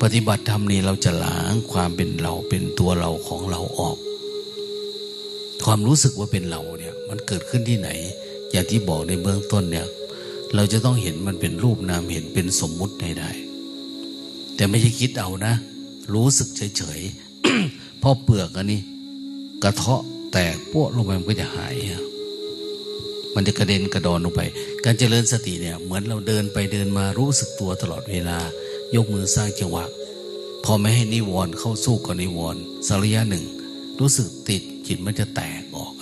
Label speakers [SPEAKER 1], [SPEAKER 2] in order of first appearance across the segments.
[SPEAKER 1] ปฏิบัติธรรมนี่เราจะล้างความเป็นเราเป็นตัวเราของเราออกความรู้สึกว่าเป็นเราเนี่ยมันเกิดขึ้นที่ไหนอย่างที่บอกในเบื้องต้นเนี่ยเราจะต้องเห็นมันเป็นรูปนามเห็นเป็นสมมุติได้แต่ไม่ใช่คิดเอานะรู้สึกเฉยๆ พอเปลือกอันนี้กระเทาะแตกพวกลงไปมันก็จะหายมันจะกระเด็นกระดอนลงไปการเจริญสติเนี่ยเหมือนเราเดินไปเดินมารู้สึกตัวตลอดเวลายกมือสร้างจังหวะพอไม่ให้นิวรณ์เข้าสู้กับนิวรณ์สักระยะหนึ่งรู้สึกติดจิตมันจะแตกออก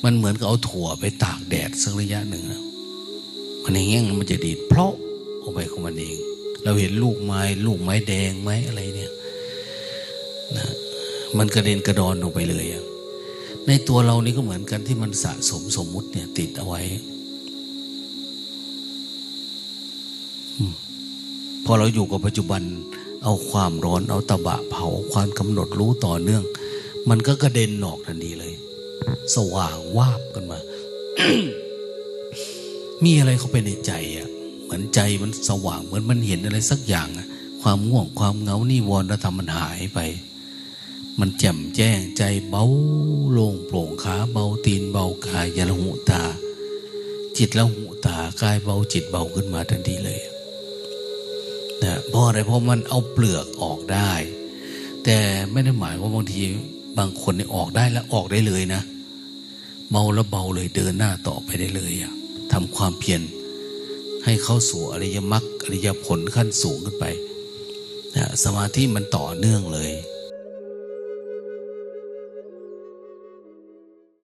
[SPEAKER 1] มันเหมือนกับเอาถั่วไปตากแดดสักระยะหนึ่งมันแห้งมันจะดีดเพราะออกไปของมันเองเราเห็นลูกไม้แดงไหมอะไรเนี่ยนะมันกระเด็นกระดอนออกไปเลยในตัวเรานี่ก็เหมือนกันที่มันสะสมสมมุติเนี่ยติดเอาไว้พอเราอยู่กับปัจจุบันเอาความร้อนเอาตะบะเผาความกำหนดรู้ต่อเนื่องมันก็กระเด็นออกทันทีเลยสว่างวาบกันมา มีอะไรเข้าไปในใจเหมือนใจมันสว่างเหมือนมันเห็นอะไรสักอย่างความง่วงความเหงานิวรณธรรมมันหายไปมันแจ่มแจ้งใจเบาโล่งโปร่งขาเบาตีนเบากายยะละหุตาจิตละหุตากายเบาจิตเบาขึ้นมาทันทีเลยนะเพราะอะไรเพราะมันเอาเปลือกออกได้แต่ไม่ได้หมายว่าบางทีบางคนเนี่ยออกได้แล้วออกได้เลยนะเมาแล้วเบาเลยเดินหน้าต่อไปได้เลยทำความเพียรให้เข้าสู่อริยมรรคอริยผลขั้นสูงขึ้นไปนะสมาธิมันต่อเนื่องเลย